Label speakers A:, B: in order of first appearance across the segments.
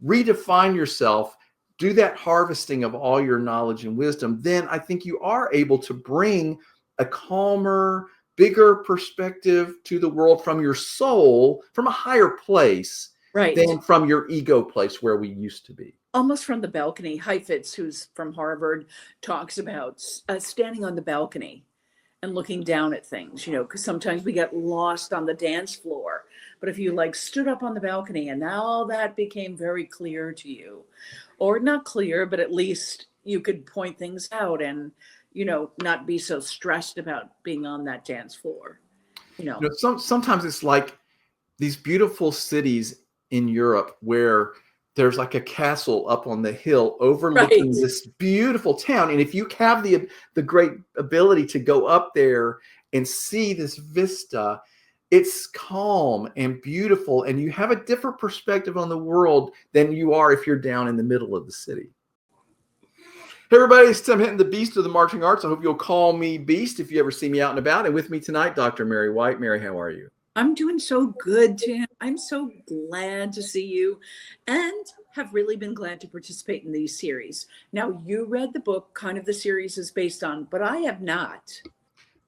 A: redefine yourself, do that harvesting of all your knowledge and wisdom, then I think you are able to bring a calmer, bigger perspective to the world from your soul, from a higher place
B: Right.
A: than from your ego place where we used to be.
B: Almost from the balcony. Heifetz, who's from Harvard, talks about standing on the balcony and looking down at things, because sometimes we get lost on the dance floor. But if you like stood up on the balcony and now that became very clear to you, or not clear, but at least you could point things out and, not be so stressed about being on that dance floor,
A: Sometimes it's like these beautiful cities in Europe where there's like a castle up on the hill overlooking
B: Right.
A: this beautiful town. And if you have the great ability to go up there and see this vista, it's calm and beautiful, and you have a different perspective on the world than you are if you're down in the middle of the city. Hey everybody, it's Tim Hinton, the Beast of the Marching Arts. I hope you'll call me Beast if you ever see me out and about. And with me tonight, Dr. Mary White. Mary, how are you?
B: I'm doing so good, Tim. I'm so glad to see you and have really been glad to participate in these series. Now, you read the book, kind of the series is based on, but I have not.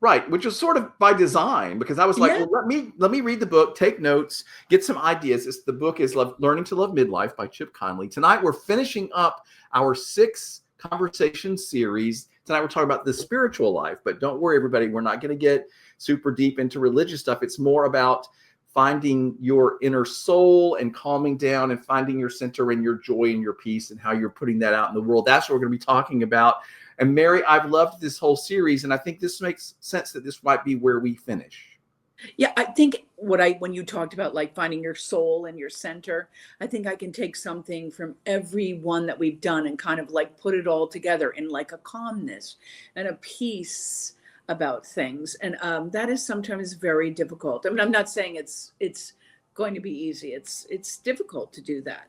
A: Right, which was sort of by design, because I was like, well, let me read the book, take notes, get some ideas. The book is Learning to Love Midlife by Conley. Tonight, we're finishing up our 6 conversation series. Tonight, we're talking about the spiritual life, but don't worry, everybody, we're not going to get super deep into religious stuff. It's more about finding your inner soul and calming down and finding your center and your joy and your peace and how you're putting that out in the world. That's what we're going to be talking about. And Mary, I've loved this whole series, and I think this makes sense that this might be where we finish.
B: Yeah, I think when you talked about like finding your soul and your center, I think I can take something from every one that we've done and kind of like put it all together in like a calmness and a peace about things. And that is sometimes very difficult. I mean, I'm not saying it's going to be easy. It's difficult to do that.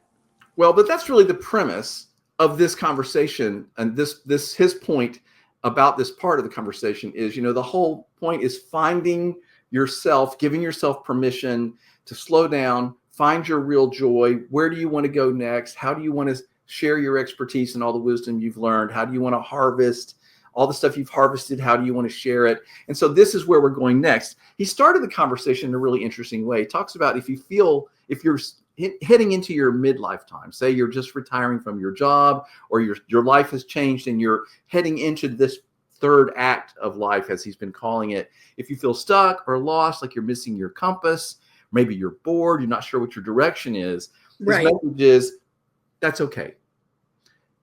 A: Well, but that's really the premise of this conversation, and this his point about this part of the conversation is, the whole point is finding yourself, giving yourself permission to slow down, find your real joy. Where do you want to go next? How do you want to share your expertise and all the wisdom you've learned? How do you want to harvest all the stuff you've harvested? How do you want to share it? And so this is where we're going next. He started the conversation in a really interesting way. He talks about if you're heading into your midlife time, say you're just retiring from your job, or your life has changed and you're heading into this third act of life, as he's been calling it. If you feel stuck or lost, like you're missing your compass, maybe you're bored, you're not sure what your direction is,
B: Right.
A: His message is that's okay.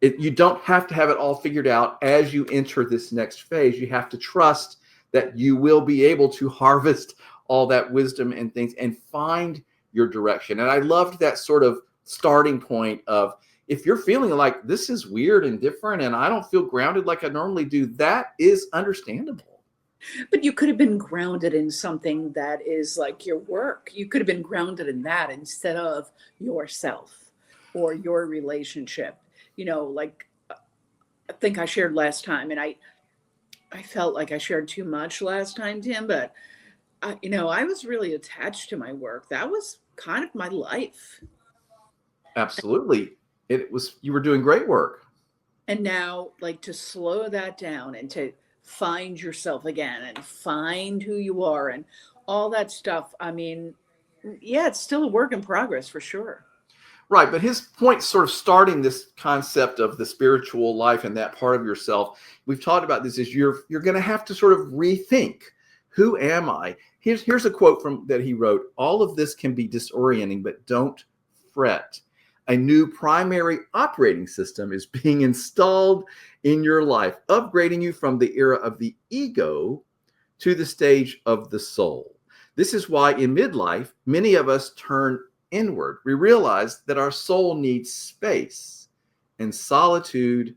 A: You don't have to have it all figured out as you enter this next phase. You have to trust that you will be able to harvest all that wisdom and things and find your direction. And I loved that sort of starting point of, if you're feeling like this is weird and different and I don't feel grounded like I normally do, that is understandable.
B: But you could have been grounded in something that is like your work. You could have been grounded in that instead of yourself or your relationship. Like I think I shared last time, and I felt like I shared too much last time, Tim, but I was really attached to my work. That was kind of my life.
A: Absolutely. You were doing great work.
B: And now, like, to slow that down and to find yourself again and find who you are and all that stuff. I mean, yeah, it's still a work in progress for sure.
A: Right. But his point, sort of starting this concept of the spiritual life and that part of yourself, we've talked about this, is you're going to have to sort of rethink, who am I? Here's a quote that he wrote. All of this can be disorienting, but don't fret. A new primary operating system is being installed in your life, upgrading you from the era of the ego to the stage of the soul. This is why in midlife, many of us turn inward. We realize that our soul needs space and solitude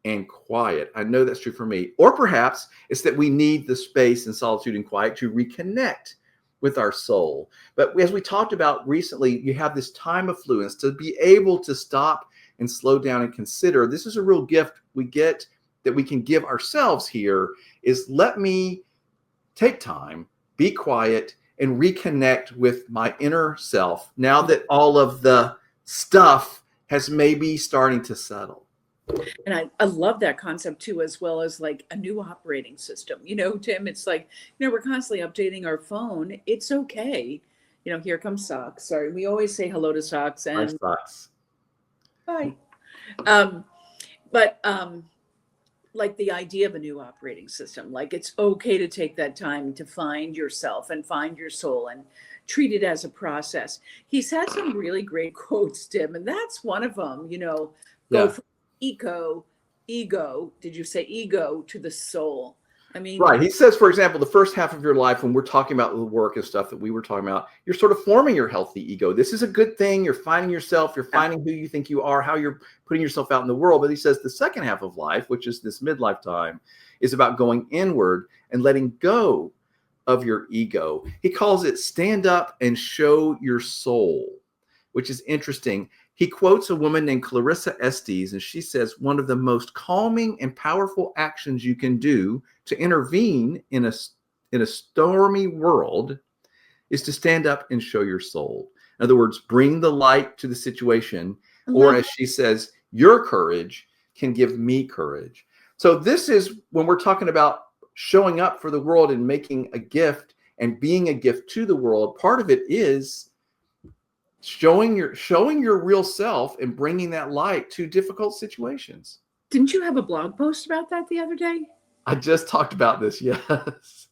A: and quiet. I know that's true for me. Or perhaps it's that we need the space and solitude and quiet to reconnect with our soul. But as we talked about recently, you have this time of fluence to be able to stop and slow down and consider. This is a real gift we get that we can give ourselves here, is let me take time, be quiet, and reconnect with my inner self now that all of the stuff has maybe starting to settle.
B: And I love that concept too, as well as like a new operating system. Tim, it's like, we're constantly updating our phone. It's okay. Here comes Socks. Sorry. We always say hello to Socks
A: My
B: and
A: thoughts.
B: bye. But like the idea of a new operating system, like it's okay to take that time to find yourself and find your soul and treat it as a process. He's had some really great quotes, Tim, and that's one of them, go
A: Yeah.
B: from ego, did you say ego, to the soul? I mean,
A: Right. He says, for example, the first half of your life, when we're talking about the work and stuff that we were talking about, you're sort of forming your healthy ego. This is a good thing. You're finding yourself. You're finding who you think you are, how you're putting yourself out in the world. But he says the second half of life, which is this midlife time, is about going inward and letting go of your ego. He calls it stand up and show your soul, which is interesting. He quotes a woman named Clarissa Estes, and she says, one of the most calming and powerful actions you can do to intervene in a stormy world is to stand up and show your soul. In other words, bring the light to the situation, or as she says, your courage can give me courage. So this is when we're talking about showing up for the world and making a gift and being a gift to the world. Part of it is showing your real self and bringing that light to difficult situations.
B: Didn't you have a blog post about that the other day?
A: I just talked about this. Yes.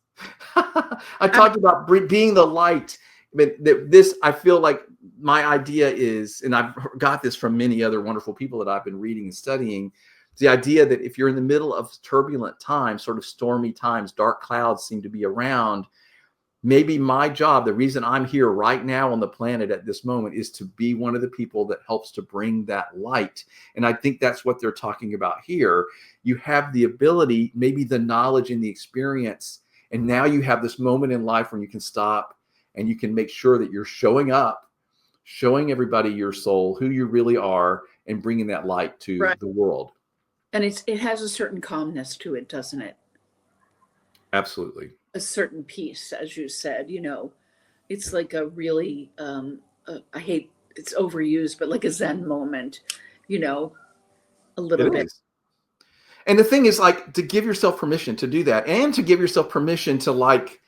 A: I talked about being the light. But this, I feel like my idea is, and I've got this from many other wonderful people that I've been reading and studying, the idea that if you're in the middle of turbulent times, sort of stormy times, dark clouds seem to be around, maybe my job, the reason I'm here right now on the planet at this moment, is to be one of the people that helps to bring that light. And I think that's what they're talking about here. You have the ability, maybe the knowledge and the experience, and now you have this moment in life when you can stop and you can make sure that you're showing up, showing everybody your soul, who you really are, and bringing that light to the world.
B: And it has a certain calmness to it, doesn't it?
A: Absolutely.
B: A certain peace, as you said, it's like a really, I hate, it's overused, but like a Zen moment, a little bit.
A: Is. And the thing is, like, to give yourself permission to do that, and to give yourself permission to like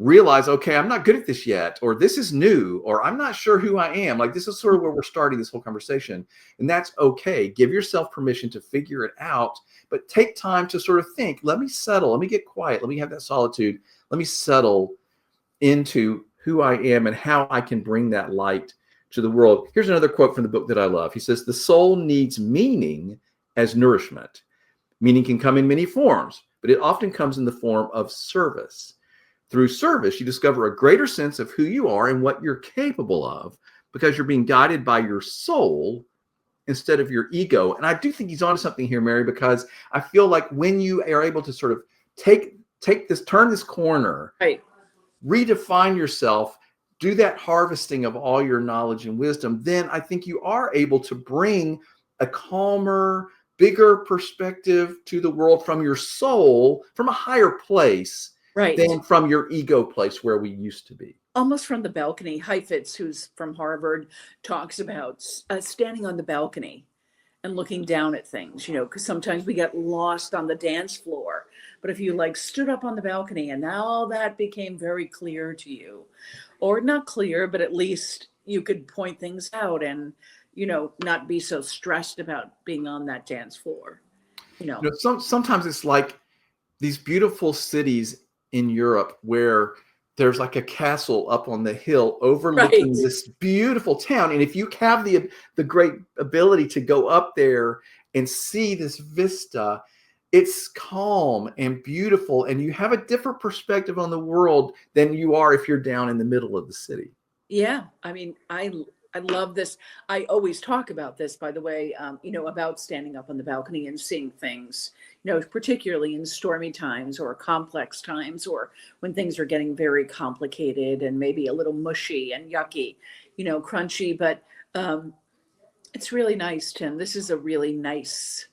A: realize, okay, I'm not good at this yet, or this is new, or I'm not sure who I am. Like, this is sort of where we're starting this whole conversation. And that's okay. Give yourself permission to figure it out, but take time to sort of think, let me settle, let me get quiet, let me have that solitude, let me settle into who I am and how I can bring that light to the world. Here's another quote from the book that I love. He says, the soul needs meaning as nourishment. Meaning can come in many forms, but it often comes in the form of service. Through service, you discover a greater sense of who you are and what you're capable of, because you're being guided by your soul instead of your ego. And I do think he's onto something here, Mary, because I feel like when you are able to sort of take this, turn this corner,
B: right,
A: redefine yourself, do that harvesting of all your knowledge and wisdom, then I think you are able to bring a calmer, bigger perspective to the world from your soul, from a higher place, than from your ego place where we used to be.
B: Almost from the balcony. Heifetz, who's from Harvard, talks about standing on the balcony and looking down at things, because sometimes we get lost on the dance floor. But if you like stood up on the balcony and now that became very clear to you, or not clear, but at least you could point things out and, not be so stressed about being on that dance floor.
A: Sometimes it's like these beautiful cities in Europe where there's like a castle up on the hill overlooking this beautiful town. And if you have the great ability to go up there and see this vista, it's calm and beautiful, and you have a different perspective on the world than you are if you're down in the middle of the city.
B: Yeah. I mean, I love this. I always talk about this, by the way, about standing up on the balcony and seeing things, particularly in stormy times or complex times, or when things are getting very complicated and maybe a little mushy and yucky, crunchy. But it's really nice, Tim. This is a really nice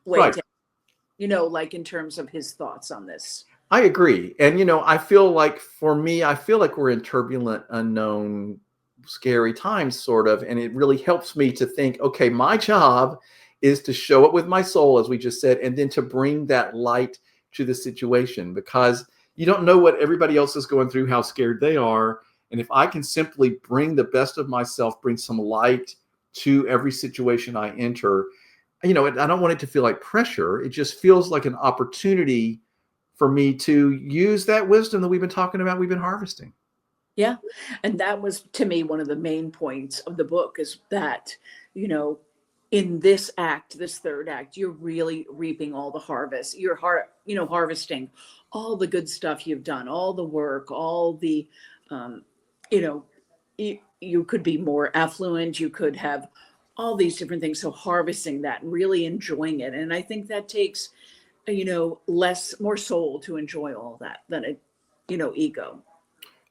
B: way to, like in terms of his thoughts on this.
A: I agree. And, I feel like for me, I feel like we're in turbulent, unknown scary times, sort of. And it really helps me to think, okay, my job is to show up with my soul, as we just said, and then to bring that light to the situation, because you don't know what everybody else is going through, how scared they are. And if I can simply bring the best of myself, bring some light to every situation I enter, I don't want it to feel like pressure. It just feels like an opportunity for me to use that wisdom that we've been talking about, we've been harvesting.
B: Yeah. And that was, to me, one of the main points of the book, is that, in this act, this third act, you're really reaping all the harvest. You're harvesting all the good stuff you've done, all the work, all the, you know, you could be more affluent, you could have all these different things. So harvesting that and really enjoying it. And I think that takes, more soul to enjoy all that than ego.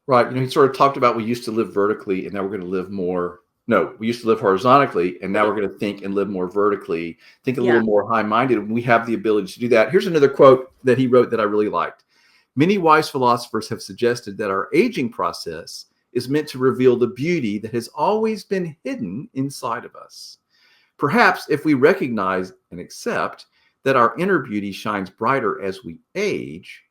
A: Right. He sort of talked about, we used to live vertically and now we're going to live more. No, we used to live horizontally and now we're going to think and live more vertically, think a little more high-minded. And we have the ability to do that. Here's another quote that he wrote that I really liked. Many wise philosophers have suggested that our aging process is meant to reveal the beauty that has always been hidden inside of us. Perhaps if we recognize and accept that our inner beauty shines brighter as we age,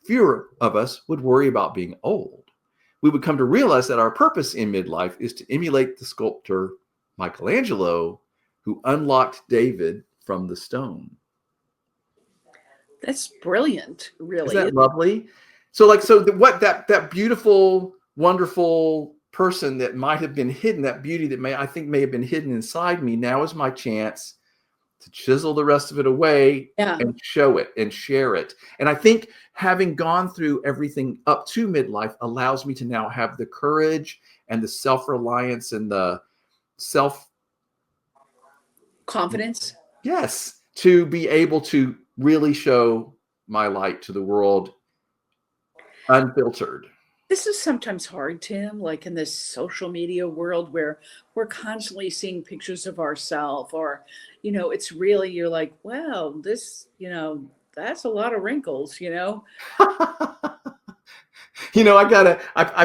A: fewer of us would worry about being old. We would come to realize that our purpose in midlife is to emulate the sculptor Michelangelo, who unlocked David from the stone.
B: That's brilliant, really.
A: Isn't that lovely? That beautiful, wonderful person that might have been hidden, that beauty that may have been hidden inside me, now is my chance to chisel the rest of it away and show it and share it. And I think having gone through everything up to midlife allows me to now have the courage and the self-reliance and the
B: confidence.
A: Yes, to be able to really show my light to the world unfiltered.
B: This is sometimes hard, Tim, like in this social media world where we're constantly seeing pictures of ourselves, or, it's really, you're like, wow, this, that's a lot of wrinkles,
A: I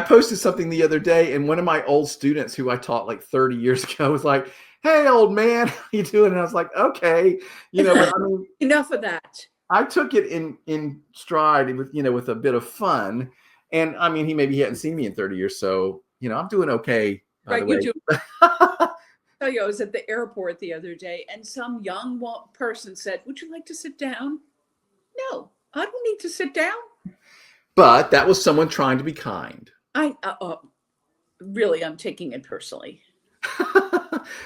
A: posted something the other day, and one of my old students who I taught like 30 years ago was like, "Hey, old man, how you doing?" And I was like, "Okay." But
B: enough of that.
A: I took it in stride with a bit of fun. And he hadn't seen me in 30 years. So, I'm doing okay. By the way.
B: Tell you, I was at the airport the other day and some young person said, "Would you like to sit down?" No, I don't need to sit down.
A: But that was someone trying to be kind.
B: Really, I'm taking it personally.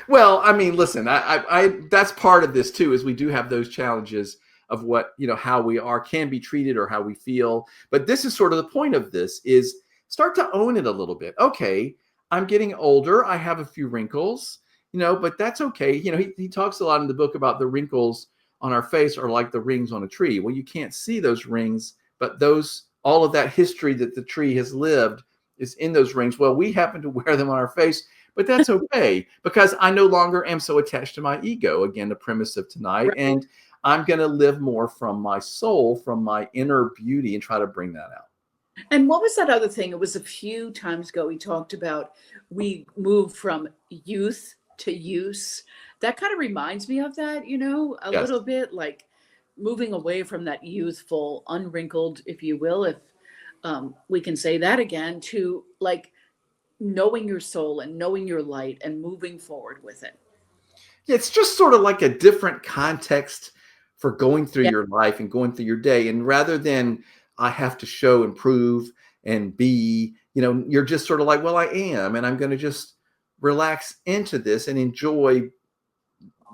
A: Well, listen, I that's part of this too, is we do have those challenges of what, how we can be treated or how we feel. But this is sort of the point of this, is start to own it a little bit. Okay, I'm getting older. I have a few wrinkles, but that's okay. He talks a lot in the book about the wrinkles on our face are like the rings on a tree. Well, you can't see those rings, but all of that history that the tree has lived is in those rings. Well, we happen to wear them on our face, but that's okay, because I no longer am so attached to my ego. Again, the premise of tonight. Right. And I'm going to live more from my soul, from my inner beauty, and try to bring that out.
B: And what was that other thing? It was a few times ago we talked about, we move from youth to use. That kind of reminds me of that, a little bit, like moving away from that youthful, unwrinkled, if you will, if we can say that again, to like knowing your soul and knowing your light and moving forward with it.
A: It's just sort of like a different context for going through your life and going through your day. And rather than I have to show and prove and be, you're just sort of like, well, I am, and I'm going to just relax into this and enjoy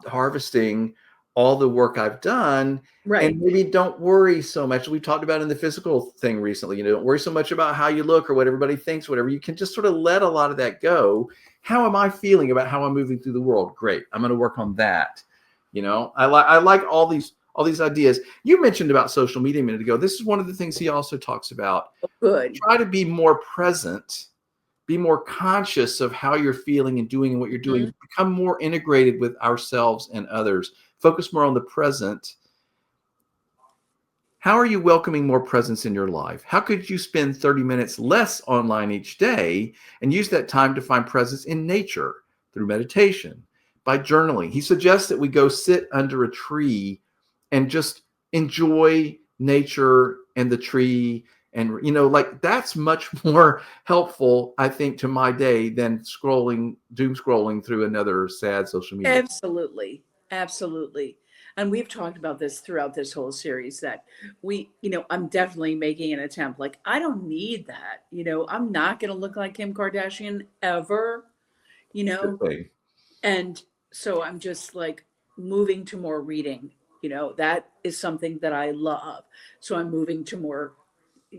A: harvesting all the work I've done. Right. And maybe don't worry so much. We talked about in the physical thing recently, don't worry so much about how you look or what everybody thinks, whatever. You can just sort of let a lot of that go. How am I feeling about how I'm moving through the world? Great. I'm going to work on that. I like all these ideas. You mentioned about social media a minute ago. This is one of the things he also talks about.
B: Good.
A: Try to be more present, be more conscious of how you're feeling and doing and what you're doing. Mm-hmm. Become more integrated with ourselves and others. Focus more on the present. How are you welcoming more presence in your life? How could you spend 30 minutes less online each day and use that time to find presence in nature through meditation, by journaling? He suggests that we go sit under a tree and just enjoy nature and the tree. And, like that's much more helpful, I think, to my day than doom scrolling through another sad social media.
B: Absolutely. Absolutely. And we've talked about this throughout this whole series that I'm definitely making an attempt. Like, I don't need that. I'm not going to look like Kim Kardashian ever, you
A: Good
B: know?
A: thing.
B: And so I'm just like moving to more reading. That is something that I love. So I'm moving to more,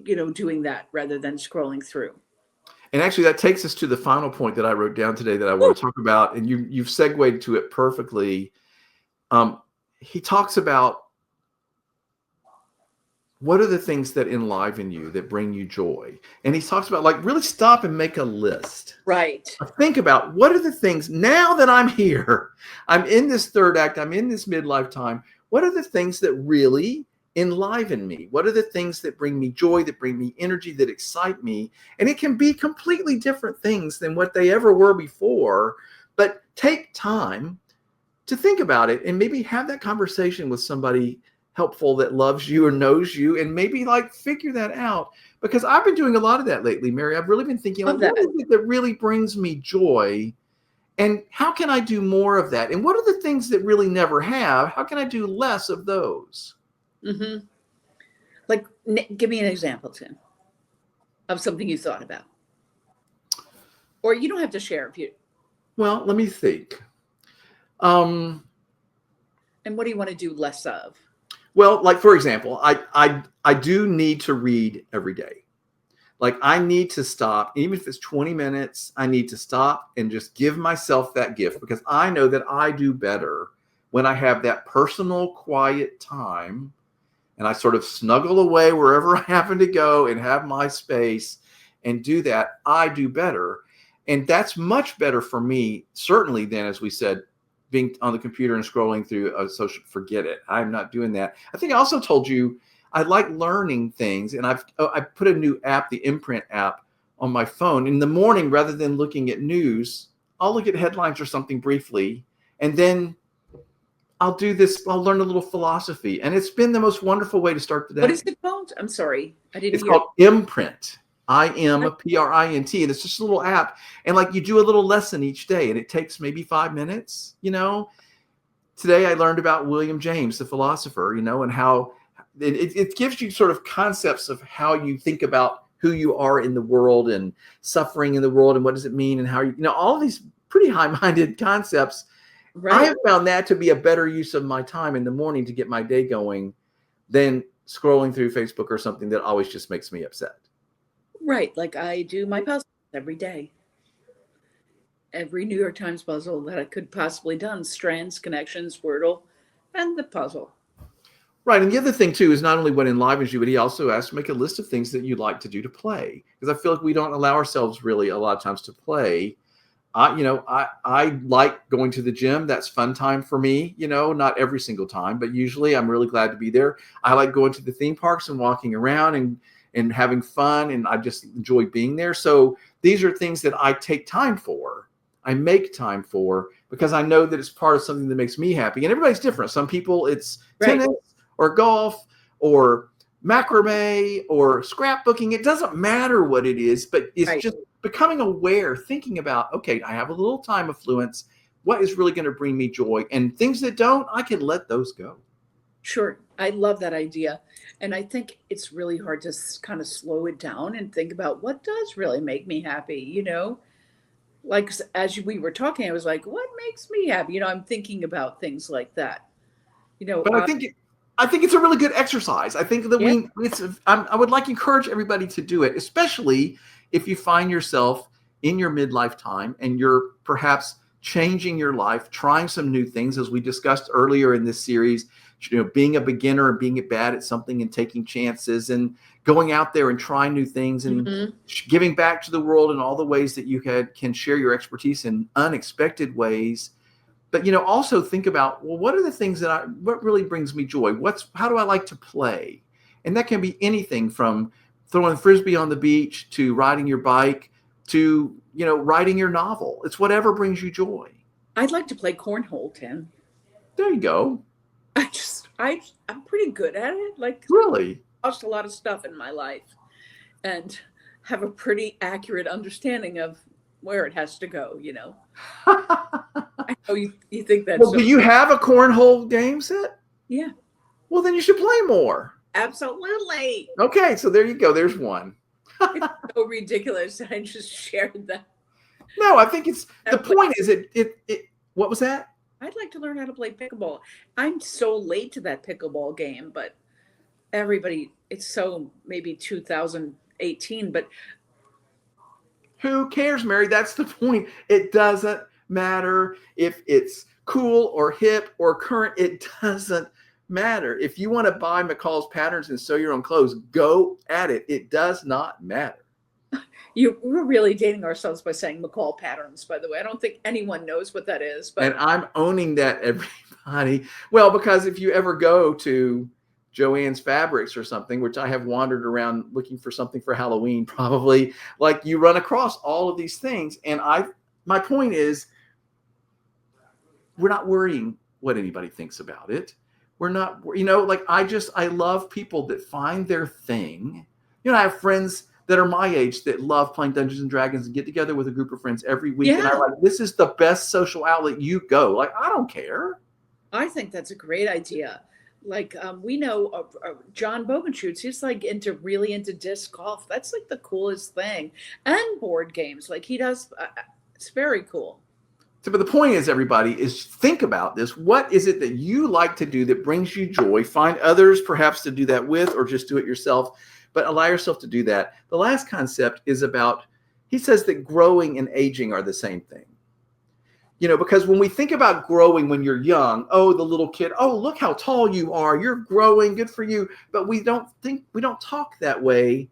B: doing that rather than scrolling through.
A: And actually, that takes us to the final point that I wrote down today that I want to talk about, and you've segued to it perfectly. He talks about what are the things that enliven you, that bring you joy, and he talks about like really stop and make a list.
B: Right.
A: Think about what are the things now that I'm here, I'm in this third act, I'm in this midlife time. What are the things that really enliven me? What are the things that bring me joy, that bring me energy, that excite me? And it can be completely different things than what they ever were before, but take time to think about it and maybe have that conversation with somebody helpful that loves you or knows you, and maybe like figure that out. Because I've been doing a lot of that lately, Mary. I've really been thinking, like, what is it that really brings me joy? And how can I do more of that? And what are the things that really never have? How can I do less of those?
B: Mm-hmm. Like, give me an example, Tim, of something you thought about. Or you don't have to share if you.
A: Well, let me think.
B: And what do you want to do less of?
A: Well, like, for example, I do need to read every day. Like, I need to stop, even if it's 20 minutes, I need to stop and just give myself that gift, because I know that I do better when I have that personal quiet time and I sort of snuggle away wherever I happen to go and have my space and do that. I do better. And that's much better for me, certainly, than, as we said, being on the computer and scrolling through a social. Forget it. I'm not doing that. I think I also told you I like learning things, and I put a new app, the Imprint app, on my phone. In the morning, rather than looking at news, I'll look at headlines or something briefly, and then I'll do this. I'll learn a little philosophy, and it's been the most wonderful way to start the day.
B: What is it called? I'm sorry, I didn't
A: It's
B: hear.
A: called Imprint. IMPRINT, and it's just a little app, and like you do a little lesson each day, and it takes maybe 5 minutes. Today I learned about William James, the philosopher, and how it gives you sort of concepts of how you think about who you are in the world and suffering in the world, and what does it mean, and how all these pretty high-minded concepts.
B: Right.
A: I have found that to be a better use of my time in the morning to get my day going than scrolling through Facebook or something that always just makes me upset.
B: Right. Like, I do my puzzles every day. Every New York Times puzzle that I could possibly done, strands, connections, Wordle, and the puzzle.
A: Right. And the other thing, too, is not only what enlivens you, but he also asks to make a list of things that you'd like to do to play. Because I feel like we don't allow ourselves really a lot of times to play. I like going to the gym. That's fun time for me, not every single time, but usually I'm really glad to be there. I like going to the theme parks and walking around and having fun, and I just enjoy being there. So these are things that I take time for. I make time for, because I know that it's part of something that makes me happy. And everybody's different. Some people it's tennis or golf or macrame or scrapbooking. It doesn't matter what it is, but it's just becoming aware, thinking about, okay, I have a little time affluence. What is really going to bring me joy? And things that don't, I can let those go.
B: Sure. I love that idea. And I think it's really hard to kind of slow it down and think about what does really make me happy, Like, as we were talking, I was like, what makes me happy? I'm thinking about things like that.
A: But I think it's a really good exercise. I think that I would like to encourage everybody to do it, especially if you find yourself in your midlife time and you're perhaps changing your life, trying some new things, as we discussed earlier in this series, being a beginner and being bad at something and taking chances and going out there and trying new things and giving back to the world in all the ways that you can share your expertise in unexpected ways. But, also think about, well, what are the things what really brings me joy? How do I like to play? And that can be anything from throwing a frisbee on the beach to riding your bike to, writing your novel. It's whatever brings you joy.
B: I'd like to play cornhole, Tim.
A: There you go.
B: I'm pretty good at it. Like,
A: Really?
B: I've lost a lot of stuff in my life and have a pretty accurate understanding of where it has to go, I know you think that's
A: Well, do you have a cornhole game set?
B: Yeah.
A: Well, then you should play more.
B: Absolutely.
A: Okay, so there you go. There's one.
B: It's so ridiculous that I just shared that.
A: No, I think the point is what was that?
B: I'd like to learn how to play pickleball. I'm so late to that pickleball game, but it's so maybe 2018, but
A: who cares, Mary? That's the point. It doesn't matter if it's cool or hip or current. It doesn't matter. If you want to buy McCall's patterns and sew your own clothes, go at it. It does not matter.
B: We're really dating ourselves by saying McCall patterns, by the way. I don't think anyone knows what that is. But
A: and I'm owning that, everybody. Well, because if you ever go to Joann's Fabrics or something, which I have wandered around looking for something for Halloween, probably, like, you run across all of these things. And my point is, we're not worrying what anybody thinks about it. We're not, I love people that find their thing. I have friends that are my age that love playing Dungeons and Dragons and get together with a group of friends every week.
B: Yeah.
A: And I'm like, this is the best social outlet. You go. Like, I don't care.
B: I think that's a great idea. Like, we know John Bogenschutz, he's like really into disc golf. That's like the coolest thing. And board games. Like, he does, it's very cool.
A: So, but the point is, everybody, is think about this. What is it that you like to do that brings you joy? Find others perhaps to do that with, or just do it yourself, but allow yourself to do that. The last concept is about, he says that growing and aging are the same thing. Because when we think about growing when you're young, the little kid, look how tall you are. You're growing, good for you. But we don't talk that way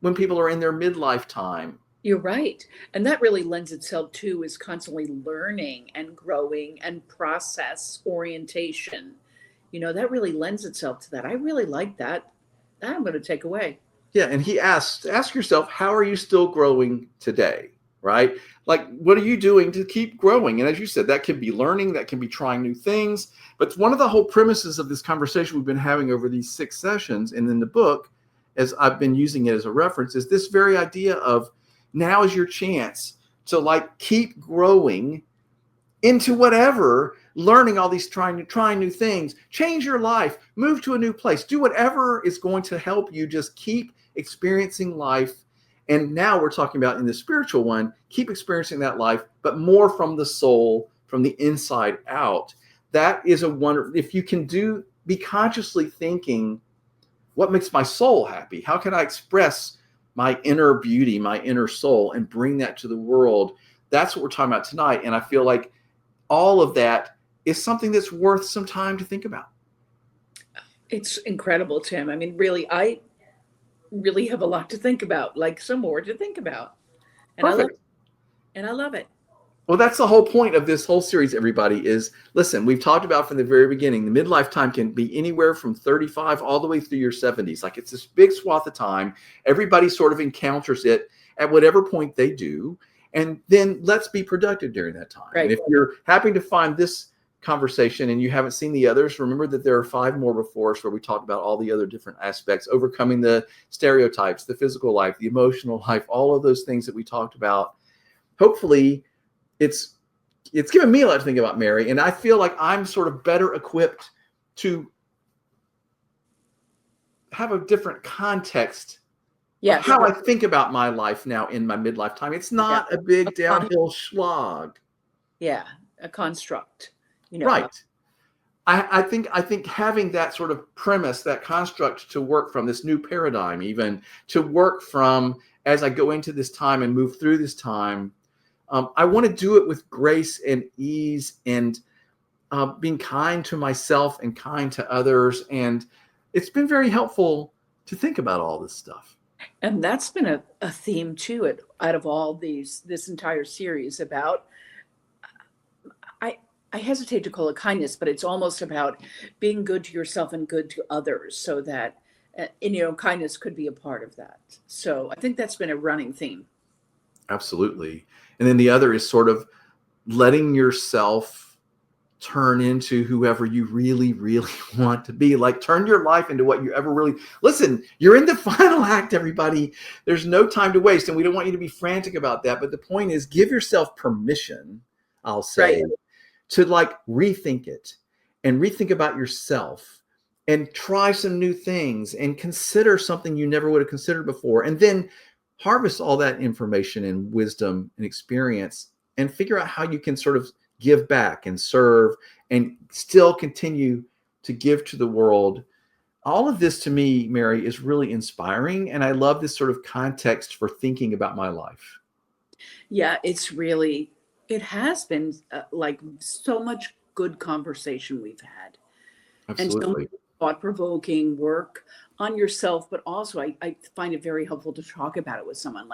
A: when people are in their midlife time.
B: You're right. And that really lends itself to is constantly learning and growing and process orientation. That really lends itself to that. I really like that. That I'm going to take away.
A: Yeah. And he asks, ask yourself, how are you still growing today? Right? Like, what are you doing to keep growing? And as you said, that can be learning, that can be trying new things. But one of the whole premises of this conversation we've been having over these 6 sessions and in the book, as I've been using it as a reference, is this very idea of now is your chance to keep growing into whatever, learning all these, trying new things, change your life, move to a new place, do whatever is going to help you just keep experiencing life. And now we're talking about in the spiritual one, keep experiencing that life, but more from the soul, from the inside out. That is a wonder. If you can be consciously thinking, what makes my soul happy? How can I express my inner beauty, my inner soul, and bring that to the world? That's what we're talking about tonight. And I feel like all of that is something that's worth some time to think about.
B: It's incredible, Tim. I mean, really, I really have a lot to think about, like some more to think about. And
A: Perfect.
B: I love it.
A: Well, that's the whole point of this whole series, everybody, is, listen, we've talked about from the very beginning, the midlife time can be anywhere from 35 all the way through your 70s. Like, it's this big swath of time. Everybody sort of encounters it at whatever point they do. And then let's be productive during that time.
B: Right.
A: And if you're happy to find this conversation and you haven't seen the others, remember that there are 5 more before us where we talk about all the other different aspects, overcoming the stereotypes, the physical life, the emotional life, all of those things that we talked about. Hopefully, it's given me a lot to think about, Mary, and I feel like I'm sort of better equipped to have a different context of how I think about my life now in my midlife time. It's not a big downhill slog.
B: Yeah, a construct.
A: Right. I think having that sort of premise, that construct to work from, this new paradigm, even to work from as I go into this time and move through this time, I want to do it with grace and ease and being kind to myself and kind to others. And it's been very helpful to think about all this stuff.
B: And that's been a theme too, out of all this entire series about, I hesitate to call it kindness, but it's almost about being good to yourself and good to others, so that And kindness could be a part of that. So I think that's been a running theme.
A: Absolutely. And then the other is sort of letting yourself turn into whoever you really, really want to be. Like, turn your life into what you ever really. Listen, you're in the final act, everybody. There's no time to waste. And we don't want you to be frantic about that. But the point is, give yourself permission, I'll say,
B: Right.
A: to like rethink it and rethink about yourself and try some new things and consider something you never would have considered before. And then harvest all that information and wisdom and experience and figure out how you can sort of give back and serve and still continue to give to the world. All of this to me, Mary, is really inspiring. And I love this sort of context for thinking about my life.
B: Yeah, it has been like so much good conversation we've had. And so much
A: Absolutely.
B: thought-provoking work on yourself, but also I find it very helpful to talk about it with someone.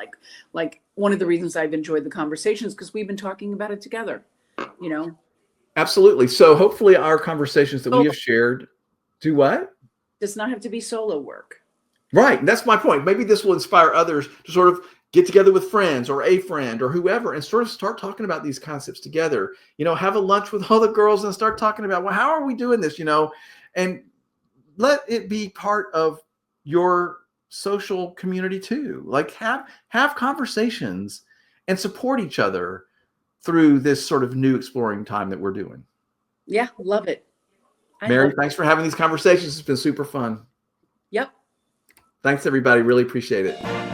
B: Like one of the reasons I've enjoyed the conversation is because we've been talking about it together, you know.
A: Absolutely. So hopefully our conversations that we have shared do what?
B: Does not have to be solo work.
A: Right. And that's my point. Maybe this will inspire others to sort of get together with friends or a friend or whoever and sort of start talking about these concepts together. Have a lunch with all the girls and start talking about, well, how are we doing this? And let it be part of your social community too. Like have conversations and support each other through this sort of new exploring time that we're doing.
B: Yeah, love it.
A: Mary, thanks for having these conversations. It's been super fun.
B: Yep.
A: Thanks, everybody. Really appreciate it.